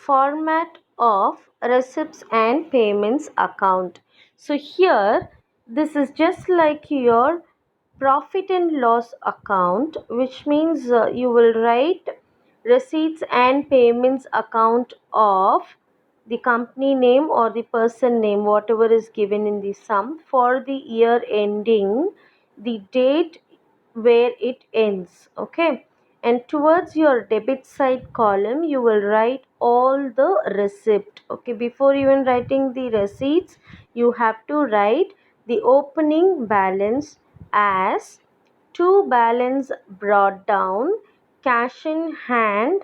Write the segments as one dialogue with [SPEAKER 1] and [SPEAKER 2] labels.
[SPEAKER 1] format of receipts and payments account. So here this is just like your profit and loss account, which means you will write receipts and payments account of the company name or the person name, whatever is given in the sum, for the year ending the date where it ends. Okay, and towards your debit side column you will write all the receipt. Okay, before even writing the receipts you have to write the opening balance as to balance brought down, cash in hand,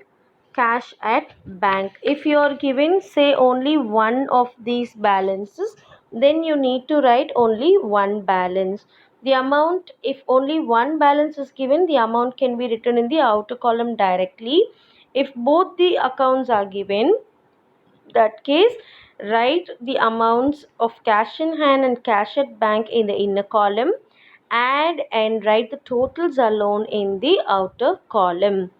[SPEAKER 1] cash at bank. If you are given say only one of these balances, then you need to write only one balance. The amount, if only one balance is given, the amount can be written in the outer column directly. If both the accounts are given, that case write the amounts of cash in hand and cash at bank in the inner column, add and write the totals alone in the outer column.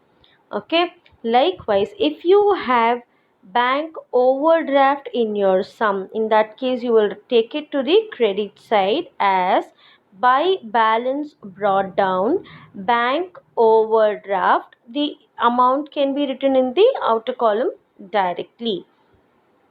[SPEAKER 1] Okay, likewise if you have bank overdraft in your sum, in that case you will take it to the credit side as by balance brought down bank overdraft. The amount can be written in the outer column directly.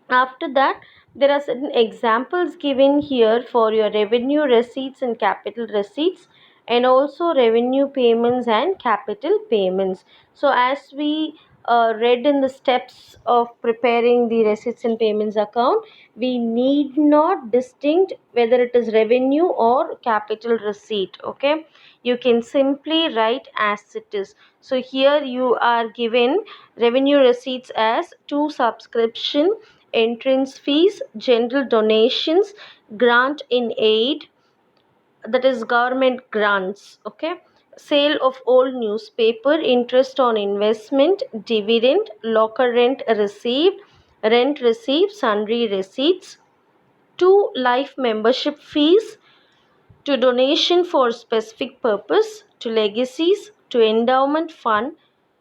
[SPEAKER 1] After that, there are certain examples given here for your revenue receipts and capital receipts, and also revenue payments and capital payments. So as we read in the steps of preparing the receipts and payments account, we need not distinct whether it is revenue or capital receipt. Okay, you can simply write as it is. So here you are given revenue receipts as to subscription, entrance fees, general donations, grant in aid, that is government grants. Okay, sale of old newspaper, interest on investment, dividend, locker rent received, sundry receipts, to life membership fees, to donation for specific purpose, to legacies, to endowment fund,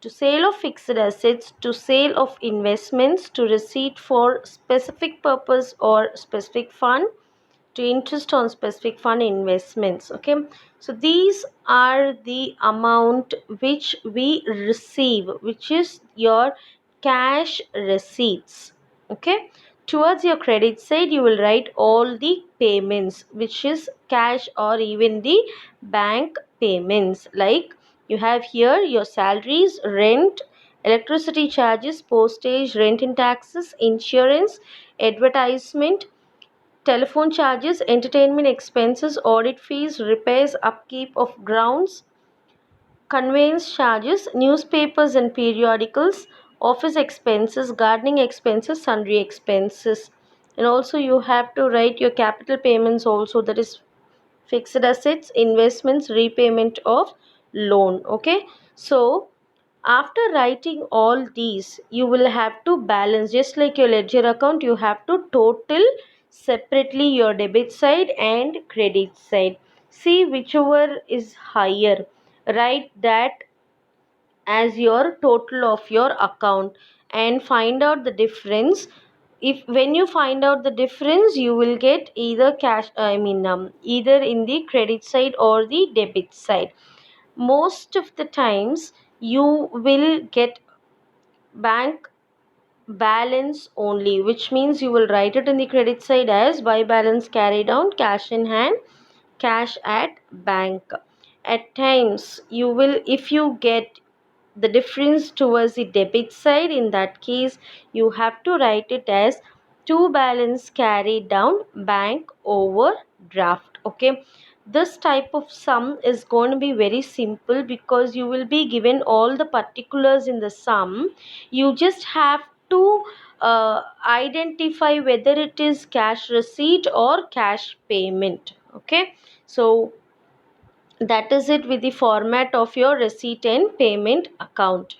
[SPEAKER 1] to sale of fixed assets, to sale of investments, to receipt for specific purpose or specific fund, to interest on specific fund investments. Okay, so these are the amount which we receive, which is your cash receipts. Okay, towards your credit side you will write all the payments, which is cash or even the bank payments. Like you have here your salaries, rent, electricity charges, postage, rent and taxes, insurance, advertisement, telephone charges, entertainment expenses, audit fees, repairs, upkeep of grounds, conveyance charges, newspapers and periodicals, office expenses, gardening expenses, sundry expenses. And also you have to write your capital payments also, that is fixed assets, investments, repayment of loan. Okay, so after writing all these you will have to balance, just like your ledger account you have to total separately your debit side and credit side. See whichever is higher, write that as your total of your account and find out the difference. If when you find out the difference you will get either cash, either in the credit side or the debit side. Most of the times you will get bank balance only, which means you will write it in the credit side as by balance carried down, cash in hand, cash at bank. At times you will, if you get the difference towards the debit side, in that case you have to write it as to balance carried down, bank overdraft. Okay, this type of sum is going to be very simple because you will be given all the particulars in the sum. You just have to identify whether it is cash receipt or cash payment. Okay, so that is it with the format of your receipt and payment account.